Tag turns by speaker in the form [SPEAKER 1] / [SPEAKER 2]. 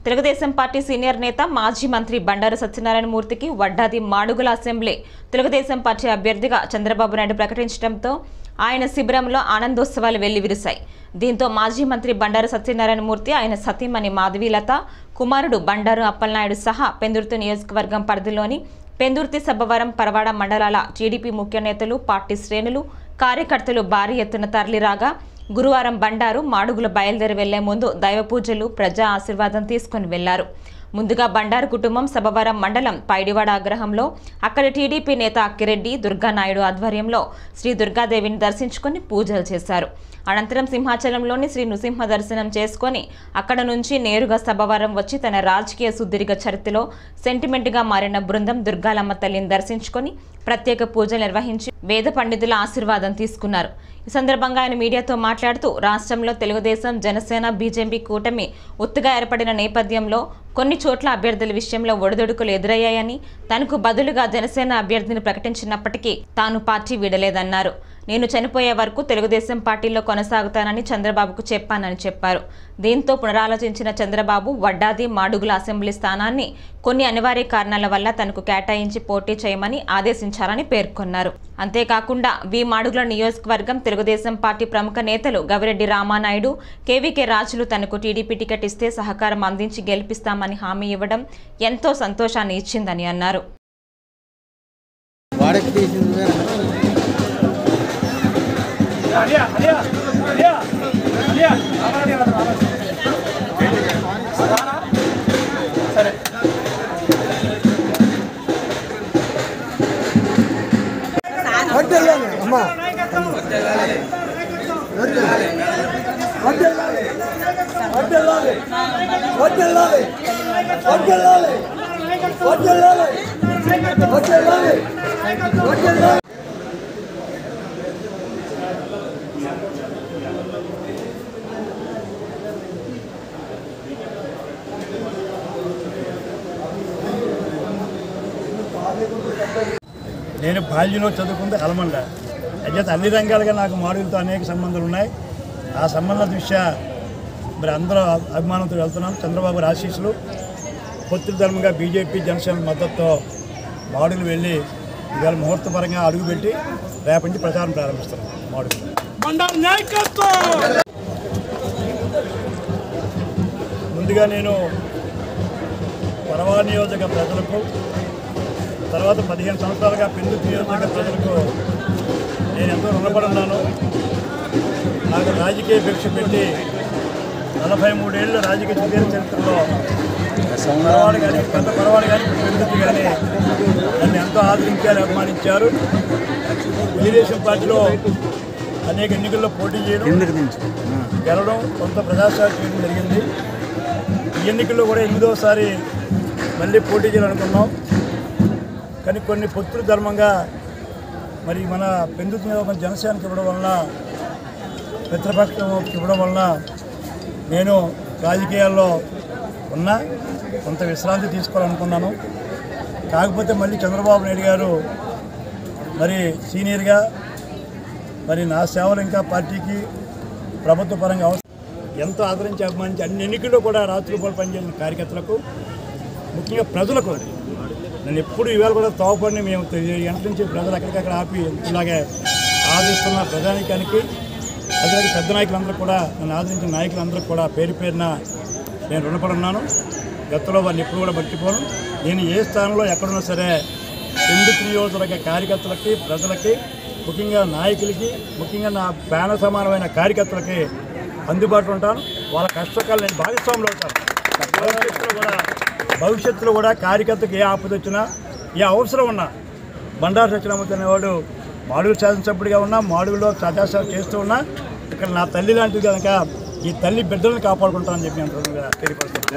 [SPEAKER 1] Telugu Desam party senior నేత మాజీ మంత్రి బండారు సత్యనారాయణ మూర్తికి వడ్డాది మాడుగుల అసెంబ్లీ తెలుగుదేశం పార్టీ అభ్యర్థిగా చంద్రబాబు నాయుడు ప్రకటించడంతో ఆయన శిబిరంలో ఆనందోత్సవాలు వెల్లివిరిశాయి. దీంతో మాజీ మంత్రి బండారు సత్యనారాయణ మూర్తి, ఆయన సతీమణి మాధవీలత, కుమారుడు బండారు అప్పలనాయుడు సహా పెందుర్తి నియోజకవర్గం పరిధిలోని పెందుర్తి, సబ్బవరం, పరవాడ మండలాల టీడీపీ ముఖ్య నేతలు, పార్టీ శ్రేణులు, కార్యకర్తలు భారీ ఎత్తున తరలిరాగా గురువారం బండారు మాడుగుల బయలుదేరి వెళ్లే ముందు దైవ పూజలు, ప్రజా ఆశీర్వాదం తీసుకుని వెళ్లారు. ముందుగా బండారు కుటుంబం సబ్బవరం మండలం పైడివాడ ఆగ్రహంలో అక్కడి టీడీపీ నేత అక్కిరెడ్డి, దుర్గానాయుడు ఆధ్వర్యంలో శ్రీ దుర్గాదేవిని దర్శించుకుని పూజలు చేశారు. అనంతరం సింహాచలంలోని శ్రీ నృసింహ దర్శనం చేసుకుని అక్కడ నుంచి నేరుగా సబ్బవరం వచ్చి తన రాజకీయ సుదీర్ఘ చరిత్రలో సెంటిమెంట్గా మారిన బృందం దుర్గాలమ్మ తల్లిని దర్శించుకొని ప్రత్యేక పూజలు నిర్వహించి వేద పండితుల ఆశీర్వాదం తీసుకున్నారు. ఈ సందర్భంగా ఆయన మీడియాతో మాట్లాడుతూ రాష్ట్రంలో తెలుగుదేశం, జనసేన, బీజేపీ కూటమి ఒత్తుగా ఏర్పడిన నేపథ్యంలో కొన్ని చోట్ల అభ్యర్థుల విషయంలో ఒడిదుడుకులు ఎదురయ్యాయని, తనకు బదులుగా జనసేన అభ్యర్థిని ప్రకటించినప్పటికీ తాను పార్టీ వీడలేదన్నారు. నేను చనిపోయే వరకు తెలుగుదేశం పార్టీలో కొనసాగుతానని చంద్రబాబుకు చెప్పానని చెప్పారు. దీంతో పునరాలోచించిన చంద్రబాబు వడ్డాది మాడుగుల అసెంబ్లీ స్థానాన్ని కొన్ని అనివార్య కారణాల వల్ల తనకు కేటాయించి పోటీ చేయమని ఆదేశించారని పేర్కొన్నారు. అంతేకాకుండా మాడుగుల నియోజకవర్గం తెలుగుదేశం పార్టీ ప్రముఖ నేతలు గవిరెడ్డి రామానాయుడు, కేవీకే రాజులు తనకు టీడీపీ టికెట్ ఇస్తే సహకారం అందించి గెలిపిస్తామని హామీ ఇవ్వడం ఎంతో సంతోషాన్ని ఇచ్చిందని అన్నారు.
[SPEAKER 2] నేను బాల్యంలో చదువుకుంది అలమండ. అయితే అన్ని రంగాలుగా నాకు మాడుగులతో అనేక సంబంధాలు ఉన్నాయి. ఆ సంబంధాల దృష్ట్యా మరి అందరూ అభిమానంతో వెళ్తున్నాం. చంద్రబాబు ఆశీస్సులు, పొత్తుల ధర్మంగా బీజేపీ, జనసేన మద్దతుతో మాడుగులు వెళ్ళి ఇవాళ ముహూర్తపరంగా అడుగుపెట్టి రేపటి నుంచి ప్రచారం ప్రారంభిస్తున్నాం. మాడుగులు ముందుగా నేను పరవాడ నియోజక ప్రజలకు, తర్వాత 15 సంవత్సరాలుగా పెందుర్తి నియోజకవర్గ ప్రజలకు నేను ఎంతో రుణపడి ఉన్నాను. నాకు రాజకీయ భిక్ష పెట్టి 43 ఏళ్ళ రాజకీయ సుదీర్ఘ చరిత్రలో పరవాడ కానీ, పెద్ద పరవాడ కానీ, పెందుర్తి కానీ నన్ను ఎంతో ఆదరించారు, అభిమానించారు. తెలుగుదేశం పార్టీలో అనేక ఎన్నికల్లో పోటీ చేయడం, గెలవడం, కొంత ప్రజాసేవ చేయడం జరిగింది. ఈ ఎన్నికల్లో కూడా 8వసారి మళ్ళీ పోటీ చేయాలనుకున్నాం. కానీ కొన్ని పొత్తుల ధర్మంగా మరి మన పెందుర్తి నియోజకవర్గం జనసేనకి ఇవ్వడం వలన, మిత్రపక్షం ఇవ్వడం వలన నేను రాజకీయాల్లో ఉన్నా కొంత విశ్రాంతి తీసుకోవాలనుకున్నాను. కాకపోతే మళ్ళీ చంద్రబాబు నాయుడు గారు మరి సీనియర్గా మరి నా సేవలు ఇంకా పార్టీకి ప్రభుత్వ పరంగా ఎంతో ఆదరించి, అభిమానించి అన్ని ఎన్నికల్లో కూడా రాత్రి పూట పనిచేసిన కార్యకర్తలకు, ముఖ్యంగా ప్రజలకు నన్ను ఎప్పుడు ఇవాళ కూడా తోపడిని మేము 7 గంటల నుంచి ప్రజలు ఎక్కడికక్కడ ఆపి ఇలాగే ఆదరిస్తున్న ప్రజానికానికి, అదే పెద్ద నాయకులందరూ కూడా, నన్ను ఆదరించిన నాయకులందరూ కూడా పేరు పేరున నేను రుణపడి ఉన్నాను. గతంలో వారిని ఎప్పుడు కూడా మర్చిపోను. నేను ఏ స్థానంలో ఎక్కడున్నా సరే పెందుర్తి నియోజకవర్గ కార్యకర్తలకి, ప్రజలకి, ముఖ్యంగా నాయకులకి, ముఖ్యంగా నా ప్రాణ సమానమైన కార్యకర్తలకి అందుబాటులో ఉంటాను. వాళ్ళ కష్టకాలు నేను భాగస్వాములు అవుతాను. భవిష్యత్తులో కూడా కార్యకర్తకు ఏ ఆపద వచ్చినా, ఏ అవసరం ఉన్నా, బండారు సత్యనారాయణ అనేవాడు మాడుగుల శాసనసభ్యుడిగా ఉన్నా, మాడుగులో ప్రజాసేవ చేస్తూ ఉన్నా, ఇక్కడ నా తల్లి లాంటిది కనుక ఈ తల్లి బిడ్డలను కాపాడుకుంటానని చెప్పి తెలియపరుస్తాను.